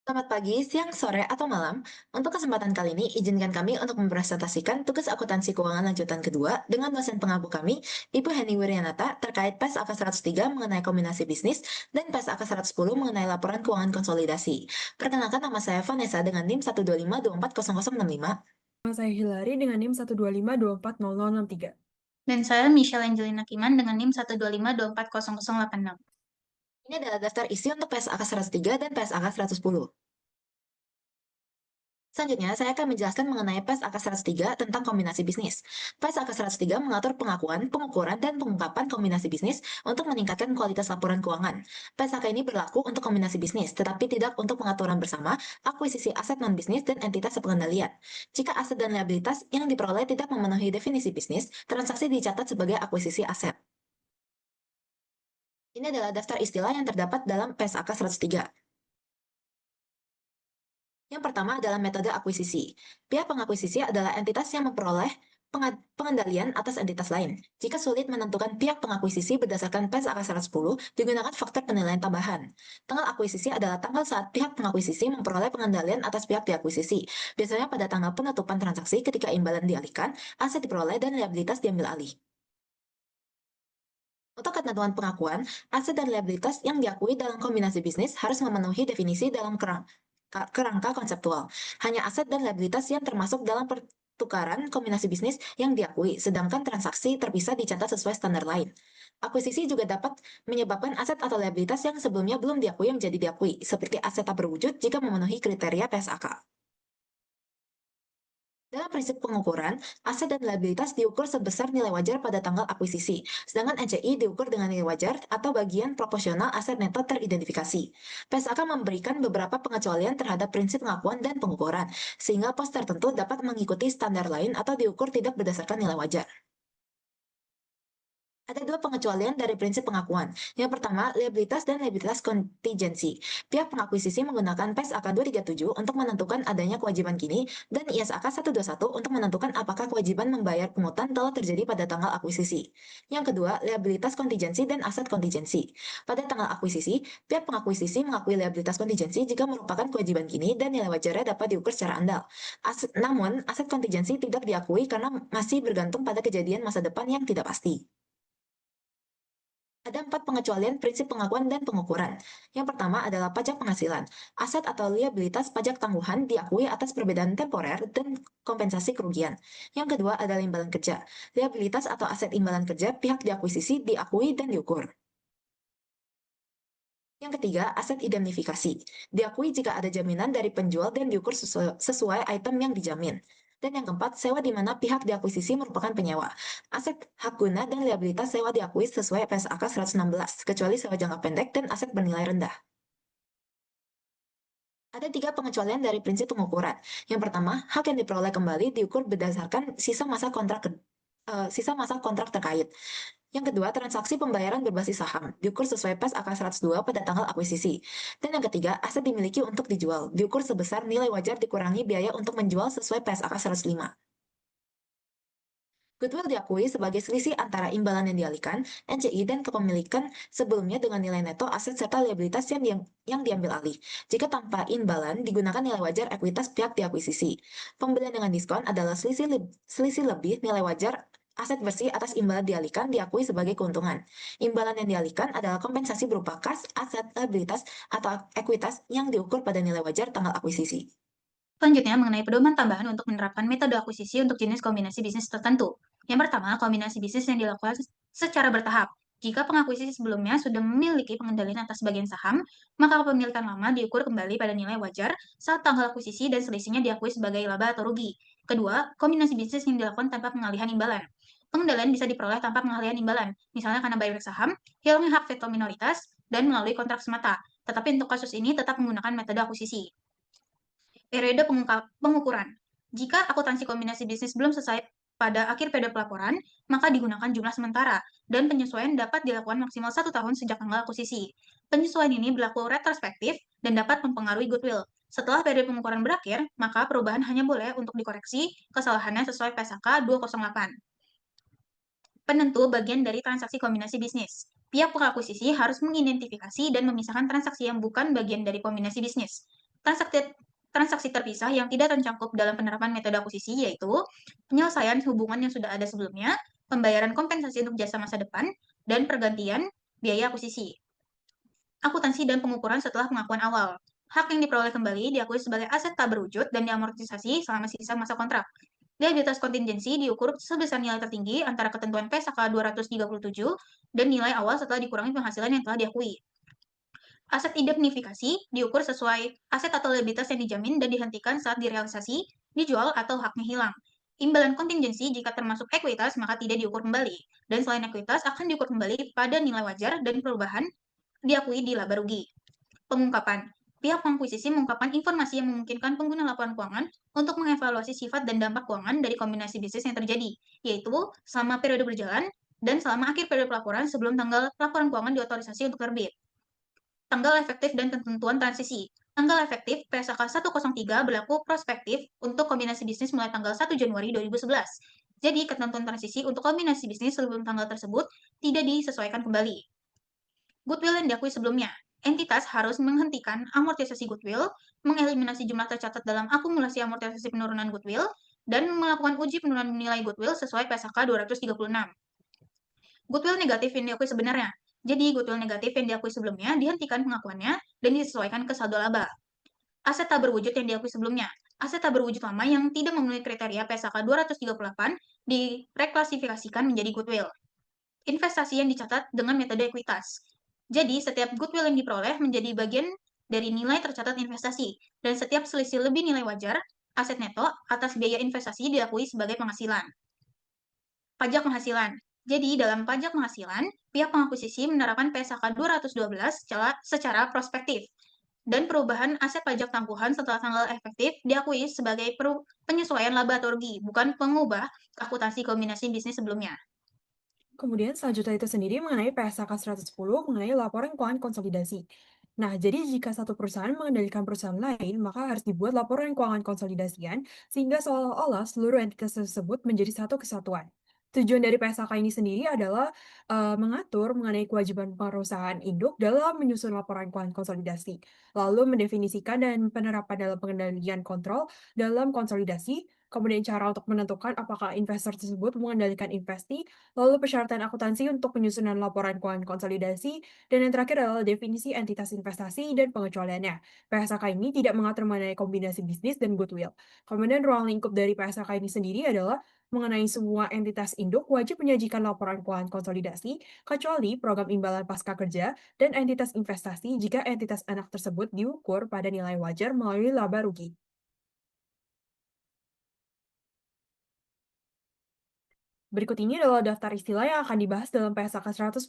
Selamat pagi, siang, sore, atau malam. Untuk kesempatan kali ini, izinkan kami untuk mempresentasikan tugas akuntansi keuangan lanjutan kedua dengan dosen pengaku kami, Ibu Heni Wiryanata, terkait PES AK 103 mengenai kombinasi bisnis dan PES AK 110 mengenai laporan keuangan konsolidasi. Perkenalkan, nama saya Vanessa dengan NIM 125240065. Nama saya Hilary dengan NIM 125240063. Dan saya Michelle Angelina Kiman dengan NIM 125240086. Ini adalah daftar isi untuk PES AK 103 dan PES AK 110. Selanjutnya, saya akan menjelaskan mengenai PES AK 103 tentang kombinasi bisnis. PES AK 103 mengatur pengakuan, pengukuran, dan pengungkapan kombinasi bisnis untuk meningkatkan kualitas laporan keuangan. PES AK ini berlaku untuk kombinasi bisnis, tetapi tidak untuk pengaturan bersama, akuisisi aset non-bisnis, dan entitas sepengendalian. Jika aset dan liabilitas yang diperoleh tidak memenuhi definisi bisnis, transaksi dicatat sebagai akuisisi aset. Ini adalah daftar istilah yang terdapat dalam PES AK 103. Yang pertama adalah metode akuisisi. Pihak pengakuisisi adalah entitas yang memperoleh pengendalian atas entitas lain. Jika sulit menentukan pihak pengakuisisi berdasarkan PES AK 110, digunakan faktor penilaian tambahan. Tanggal akuisisi adalah tanggal saat pihak pengakuisisi memperoleh pengendalian atas pihak diakuisisi. Biasanya pada tanggal penutupan transaksi ketika imbalan dialihkan, aset diperoleh dan liabilitas diambil alih. Untuk ketentuan pengakuan, aset dan liabilitas yang diakui dalam kombinasi bisnis harus memenuhi definisi dalam kerangka konseptual. Hanya aset dan liabilitas yang termasuk dalam pertukaran kombinasi bisnis yang diakui, sedangkan transaksi terpisah dicatat sesuai standar lain. Akuisisi juga dapat menyebabkan aset atau liabilitas yang sebelumnya belum diakui menjadi diakui, seperti aset tak berwujud jika memenuhi kriteria PSAK. Dalam prinsip pengukuran, aset dan liabilitas diukur sebesar nilai wajar pada tanggal akuisisi, sedangkan NCI diukur dengan nilai wajar atau bagian proporsional aset neto teridentifikasi. PSAK memberikan beberapa pengecualian terhadap prinsip pengakuan dan pengukuran, sehingga pos tertentu dapat mengikuti standar lain atau diukur tidak berdasarkan nilai wajar. Ada dua pengecualian dari prinsip pengakuan. Yang pertama, liabilitas dan liabilitas kontingensi. Pihak pengakuisisi menggunakan PES AK 237 untuk menentukan adanya kewajiban kini dan ISAK 121 untuk menentukan apakah kewajiban membayar pungutan telah terjadi pada tanggal akuisisi. Yang kedua, liabilitas kontingensi dan aset kontingensi. Pada tanggal akuisisi, pihak pengakuisisi mengakui liabilitas kontingensi jika merupakan kewajiban kini dan nilai wajarnya dapat diukur secara andal. Namun, aset kontingensi tidak diakui karena masih bergantung pada kejadian masa depan yang tidak pasti. Ada 4 pengecualian prinsip pengakuan dan pengukuran. Yang pertama adalah pajak penghasilan. Aset atau liabilitas pajak tangguhan diakui atas perbedaan temporer dan kompensasi kerugian. Yang kedua adalah imbalan kerja. Liabilitas atau aset imbalan kerja pihak diakuisisi diakui dan diukur. Yang ketiga, aset indemnifikasi. Diakui jika ada jaminan dari penjual dan diukur sesuai item yang dijamin. Dan yang keempat, sewa di mana pihak diakuisisi merupakan penyewa. Aset hak guna dan liabilitas sewa diakui sesuai PSAK 116, kecuali sewa jangka pendek dan aset bernilai rendah. Ada 3 pengecualian dari prinsip pengukuran. Yang pertama, hak yang diperoleh kembali diukur berdasarkan sisa masa kontrak terkait. Yang kedua, transaksi pembayaran berbasis saham, diukur sesuai PES AK 102 pada tanggal akuisisi. Dan yang ketiga, aset dimiliki untuk dijual, diukur sebesar nilai wajar dikurangi biaya untuk menjual sesuai PES AK 105. Goodwill diakui sebagai selisih antara imbalan yang dialihkan, NCI, dan kepemilikan sebelumnya dengan nilai neto aset serta liabilitas yang diambil alih. Jika tanpa imbalan, digunakan nilai wajar ekuitas pihak diakuisisi. Pembelian dengan diskon adalah selisih lebih nilai wajar aset bersih atas imbalan dialihkan diakui sebagai keuntungan. Imbalan yang dialihkan adalah kompensasi berupa kas, aset, liabilitas, atau ekuitas yang diukur pada nilai wajar tanggal akuisisi. Selanjutnya, mengenai pedoman tambahan untuk menerapkan metode akuisisi untuk jenis kombinasi bisnis tertentu. Yang pertama, kombinasi bisnis yang dilakukan secara bertahap. Jika pengakuisisi sebelumnya sudah memiliki pengendalian atas bagian saham, maka kepemilikan lama diukur kembali pada nilai wajar saat tanggal akuisisi dan selisihnya diakui sebagai laba atau rugi. Kedua, kombinasi bisnis yang dilakukan tanpa pengalihan imbalan. Pengendalian bisa diperoleh tanpa pengalihan imbalan, misalnya karena buyback saham, hilangnya hak veto minoritas, dan melalui kontrak semata. Tetapi untuk kasus ini tetap menggunakan metode akuisisi. Periode pengukuran. Jika akuntansi kombinasi bisnis belum selesai pada akhir periode pelaporan, maka digunakan jumlah sementara, dan penyesuaian dapat dilakukan maksimal 1 tahun sejak tanggal akuisisi. Penyesuaian ini berlaku retrospektif dan dapat mempengaruhi goodwill. Setelah periode pengukuran berakhir, maka perubahan hanya boleh untuk dikoreksi kesalahannya sesuai PSAK 208. Penentu bagian dari transaksi kombinasi bisnis. Pihak pengakuisisi harus mengidentifikasi dan memisahkan transaksi yang bukan bagian dari kombinasi bisnis. Transaksi transaksi terpisah yang tidak tercakup dalam penerapan metode akuisisi yaitu penyelesaian hubungan yang sudah ada sebelumnya, pembayaran kompensasi untuk jasa masa depan, dan pergantian biaya akuisisi. Akuntansi dan pengukuran setelah pengakuan awal. Hak yang diperoleh kembali diakui sebagai aset tak berwujud dan diamortisasi selama sisa masa kontrak. Liabilitas kontingensi diukur sebesar nilai tertinggi antara ketentuan PSAK 237 dan nilai awal setelah dikurangi penghasilan yang telah diakui. Aset indemnifikasi diukur sesuai aset atau liabilitas yang dijamin dan dihentikan saat direalisasi, dijual, atau haknya hilang. Imbalan kontingensi jika termasuk ekuitas maka tidak diukur kembali, dan selain ekuitas akan diukur kembali pada nilai wajar dan perubahan diakui di laba rugi. Pengungkapan. Pihak pengakuisisi mengungkapkan informasi yang memungkinkan pengguna laporan keuangan untuk mengevaluasi sifat dan dampak keuangan dari kombinasi bisnis yang terjadi, yaitu selama periode berjalan dan selama akhir periode pelaporan sebelum tanggal laporan keuangan diotorisasi untuk terbit. Tanggal efektif dan ketentuan transisi. Tanggal efektif PSAK 103 berlaku prospektif untuk kombinasi bisnis mulai tanggal 1 Januari 2011. Jadi, ketentuan transisi untuk kombinasi bisnis sebelum tanggal tersebut tidak disesuaikan kembali. Goodwill yang diakui sebelumnya. Entitas harus menghentikan amortisasi goodwill, mengeliminasi jumlah tercatat dalam akumulasi amortisasi penurunan goodwill, dan melakukan uji penurunan nilai goodwill sesuai PSAK 236. Goodwill negatif yang diakui sebenarnya. Jadi, goodwill negatif yang diakui sebelumnya dihentikan pengakuannya dan disesuaikan ke saldo laba. Aset tak berwujud yang diakui sebelumnya. Aset tak berwujud lama yang tidak memenuhi kriteria PSAK 238 direklasifikasikan menjadi goodwill. Investasi yang dicatat dengan metode ekuitas. Jadi, setiap goodwill yang diperoleh menjadi bagian dari nilai tercatat investasi, dan setiap selisih lebih nilai wajar, aset neto atas biaya investasi diakui sebagai penghasilan. Pajak penghasilan. Jadi, dalam pajak penghasilan, pihak pengakuisisi menerapkan PSAK 212 secara prospektif, dan perubahan aset pajak tangguhan setelah tanggal efektif diakui sebagai penyesuaian laba atau rugi, bukan pengubah akuntansi kombinasi bisnis sebelumnya. Kemudian selanjutnya itu sendiri mengenai PSAK 110 mengenai laporan keuangan konsolidasi. Nah, jadi jika satu perusahaan mengendalikan perusahaan lain, maka harus dibuat laporan keuangan konsolidasian sehingga seolah-olah seluruh entitas tersebut menjadi satu kesatuan. Tujuan dari PSAK ini sendiri adalah mengatur mengenai kewajiban perusahaan induk dalam menyusun laporan keuangan konsolidasi, lalu mendefinisikan dan penerapan dalam pengendalian kontrol dalam konsolidasi, kemudian cara untuk menentukan apakah investor tersebut mengendalikan investi, lalu persyaratan akuntansi untuk penyusunan laporan keuangan konsolidasi, dan yang terakhir adalah definisi entitas investasi dan pengecualiannya. PSAK ini tidak mengatur mengenai kombinasi bisnis dan goodwill. Kemudian ruang lingkup dari PSAK ini sendiri adalah mengenai semua entitas induk wajib menyajikan laporan keuangan konsolidasi, kecuali program imbalan pasca kerja dan entitas investasi jika entitas anak tersebut diukur pada nilai wajar melalui laba rugi. Berikut ini adalah daftar istilah yang akan dibahas dalam PSAK 110.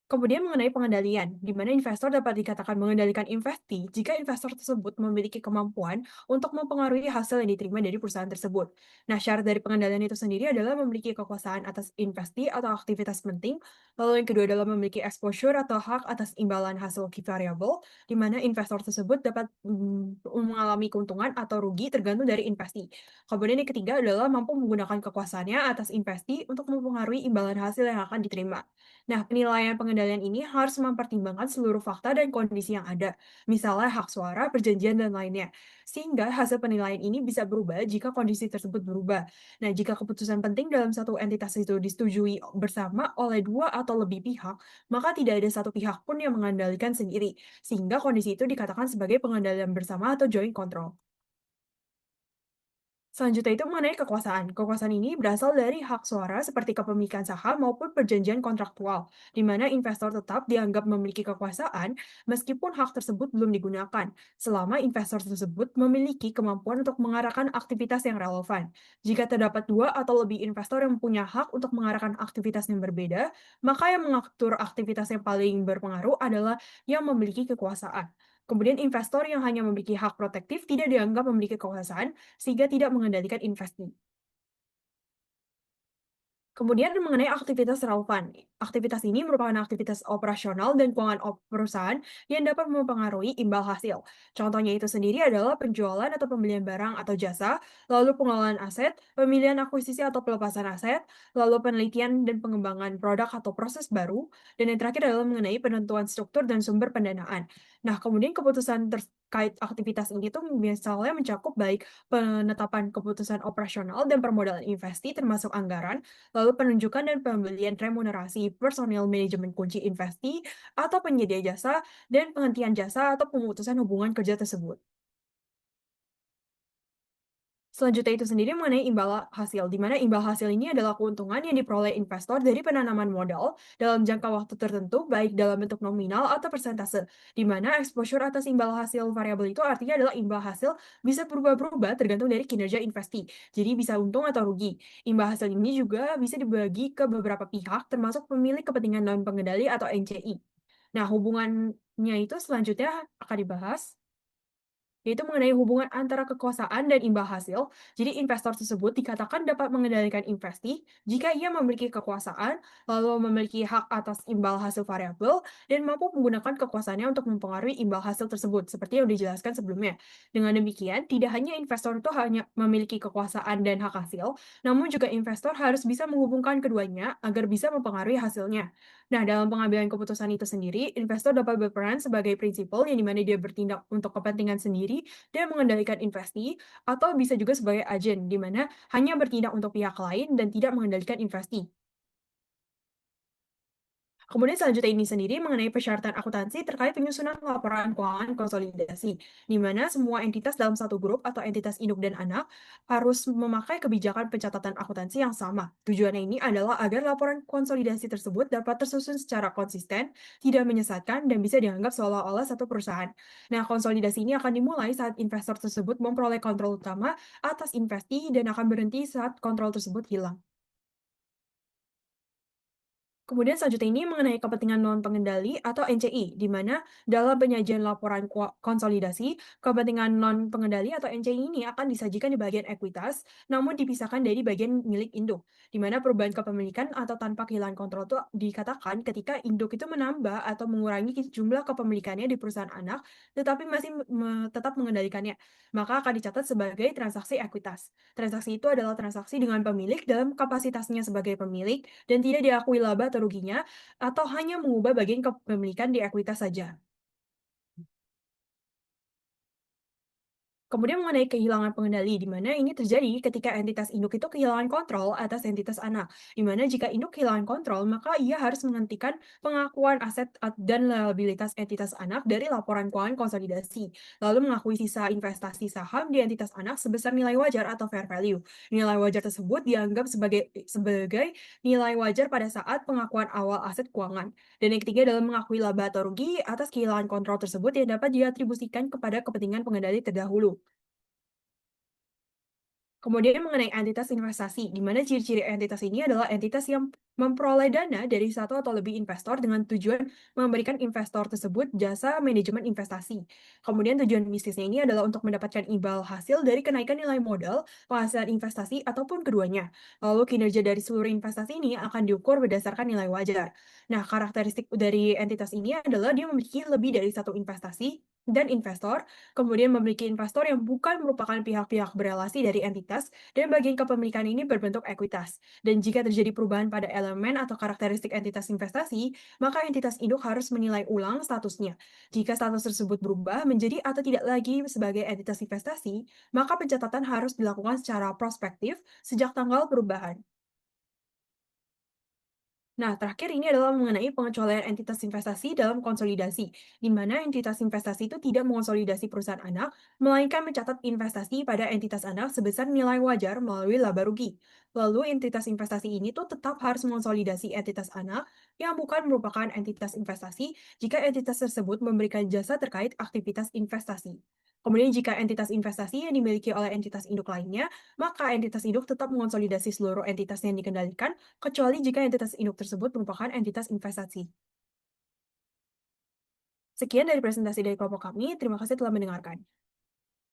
Kemudian mengenai pengendalian, di mana investor dapat dikatakan mengendalikan investi jika investor tersebut memiliki kemampuan untuk mempengaruhi hasil yang diterima dari perusahaan tersebut. Nah, syarat dari pengendalian itu sendiri adalah memiliki kekuasaan atas investi atau aktivitas penting, lalu yang kedua adalah memiliki exposure atau hak atas imbalan hasil key variable, di mana investor tersebut dapat mengalami keuntungan atau rugi tergantung dari investi. Kemudian yang ketiga adalah mampu menggunakan kekuasaannya atas investi untuk mempengaruhi imbalan hasil yang akan diterima. Nah, penilaian pengendalian ini harus mempertimbangkan seluruh fakta dan kondisi yang ada, misalnya hak suara, perjanjian, dan lainnya. Sehingga hasil penilaian ini bisa berubah jika kondisi tersebut berubah. Nah, jika keputusan penting dalam satu entitas itu disetujui bersama oleh dua atau lebih pihak, maka tidak ada satu pihak pun yang mengendalikan sendiri, sehingga kondisi itu dikatakan sebagai pengendalian bersama atau joint control. Selanjutnya itu mengenai kekuasaan. Kekuasaan ini berasal dari hak suara seperti kepemilikan saham maupun perjanjian kontraktual, di mana investor tetap dianggap memiliki kekuasaan meskipun hak tersebut belum digunakan, selama investor tersebut memiliki kemampuan untuk mengarahkan aktivitas yang relevan. Jika terdapat dua atau lebih investor yang punya hak untuk mengarahkan aktivitas yang berbeda, maka yang mengatur aktivitas yang paling berpengaruh adalah yang memiliki kekuasaan. Kemudian investor yang hanya memiliki hak protektif tidak dianggap memiliki kekuasaan sehingga tidak mengendalikan investasi. Kemudian mengenai aktivitas relevan. Aktivitas ini merupakan aktivitas operasional dan keuangan perusahaan yang dapat mempengaruhi imbal hasil. Contohnya itu sendiri adalah penjualan atau pembelian barang atau jasa, lalu pengelolaan aset, pemilihan akuisisi atau pelepasan aset, lalu penelitian dan pengembangan produk atau proses baru, dan yang terakhir adalah mengenai penentuan struktur dan sumber pendanaan. Nah, kemudian keputusan terkait aktivitas ini tuh misalnya mencakup baik penetapan keputusan operasional dan permodalan investi termasuk anggaran, lalu penunjukan dan pembelian remunerasi personil manajemen kunci investi atau penyedia jasa, dan penghentian jasa atau pemutusan hubungan kerja tersebut. Selanjutnya itu sendiri mengenai imbal hasil, di mana imbal hasil ini adalah keuntungan yang diperoleh investor dari penanaman modal dalam jangka waktu tertentu, baik dalam bentuk nominal atau persentase, di mana exposure atas imbal hasil variabel itu artinya adalah imbal hasil bisa berubah-berubah tergantung dari kinerja investi, jadi bisa untung atau rugi. Imbal hasil ini juga bisa dibagi ke beberapa pihak, termasuk pemilik kepentingan non pengendali atau NCI. Nah, hubungannya itu selanjutnya akan dibahas yaitu mengenai hubungan antara kekuasaan dan imbal hasil. Jadi investor tersebut dikatakan dapat mengendalikan investi jika ia memiliki kekuasaan, lalu memiliki hak atas imbal hasil variabel, dan mampu menggunakan kekuasaannya untuk mempengaruhi imbal hasil tersebut, seperti yang dijelaskan sebelumnya. Dengan demikian, tidak hanya investor itu hanya memiliki kekuasaan dan hak hasil, namun juga investor harus bisa menghubungkan keduanya agar bisa mempengaruhi hasilnya. Nah, dalam pengambilan keputusan itu sendiri, investor dapat berperan sebagai prinsipal yang dimana dia bertindak untuk kepentingan sendiri dan mengendalikan investi, atau bisa juga sebagai agen, di mana hanya bertindak untuk pihak lain dan tidak mengendalikan investi. Kemudian selanjutnya ini sendiri mengenai persyaratan akuntansi terkait penyusunan laporan keuangan konsolidasi, di mana semua entitas dalam satu grup atau entitas induk dan anak harus memakai kebijakan pencatatan akuntansi yang sama. Tujuannya ini adalah agar laporan konsolidasi tersebut dapat tersusun secara konsisten, tidak menyesatkan, dan bisa dianggap seolah-olah satu perusahaan. Nah, konsolidasi ini akan dimulai saat investor tersebut memperoleh kontrol utama atas investi dan akan berhenti saat kontrol tersebut hilang. Kemudian selanjutnya ini mengenai kepentingan non-pengendali atau NCI, di mana dalam penyajian laporan konsolidasi, kepentingan non-pengendali atau NCI ini akan disajikan di bagian ekuitas, namun dipisahkan dari bagian milik induk, di mana perubahan kepemilikan atau tanpa kehilangan kontrol itu dikatakan ketika induk itu menambah atau mengurangi jumlah kepemilikannya di perusahaan anak, tetapi masih tetap mengendalikannya, maka akan dicatat sebagai transaksi ekuitas. Transaksi itu adalah transaksi dengan pemilik dalam kapasitasnya sebagai pemilik dan tidak diakui laba atau ruginya, atau hanya mengubah bagian kepemilikan di ekuitas saja. Kemudian mengenai kehilangan pengendali, di mana ini terjadi ketika entitas induk itu kehilangan kontrol atas entitas anak. Di mana jika induk kehilangan kontrol, maka ia harus menghentikan pengakuan aset dan liabilitas entitas anak dari laporan keuangan konsolidasi, lalu mengakui sisa investasi saham di entitas anak sebesar nilai wajar atau fair value. Nilai wajar tersebut dianggap sebagai nilai wajar pada saat pengakuan awal aset keuangan. Dan yang ketiga adalah mengakui laba atau rugi atas kehilangan kontrol tersebut yang dapat diatribusikan kepada kepentingan pengendali terdahulu. Kemudian mengenai entitas investasi, di mana ciri-ciri entitas ini adalah entitas yang memperoleh dana dari satu atau lebih investor dengan tujuan memberikan investor tersebut jasa manajemen investasi. Kemudian tujuan bisnisnya ini adalah untuk mendapatkan imbal hasil dari kenaikan nilai modal, penghasilan investasi, ataupun keduanya. Lalu kinerja dari seluruh investasi ini akan diukur berdasarkan nilai wajar. Nah, karakteristik dari entitas ini adalah dia memiliki lebih dari satu investasi dan investor, kemudian memiliki investor yang bukan merupakan pihak-pihak berelasi dari entitas, dan bagian kepemilikan ini berbentuk ekuitas. Dan jika terjadi perubahan pada elemen atau karakteristik entitas investasi, maka entitas induk harus menilai ulang statusnya. Jika status tersebut berubah menjadi atau tidak lagi sebagai entitas investasi, maka pencatatan harus dilakukan secara prospektif sejak tanggal perubahan. Nah, terakhir ini adalah mengenai pengecualian entitas investasi dalam konsolidasi, di mana entitas investasi itu tidak mengonsolidasi perusahaan anak, melainkan mencatat investasi pada entitas anak sebesar nilai wajar melalui laba rugi. Lalu, entitas investasi ini tuh tetap harus mengonsolidasi entitas anak yang bukan merupakan entitas investasi jika entitas tersebut memberikan jasa terkait aktivitas investasi. Kemudian, jika entitas investasi yang dimiliki oleh entitas induk lainnya, maka entitas induk tetap mengonsolidasi seluruh entitas yang dikendalikan kecuali jika entitas induk tersebut merupakan entitas investasi. Sekian dari presentasi dari kelompok kami, terima kasih telah mendengarkan.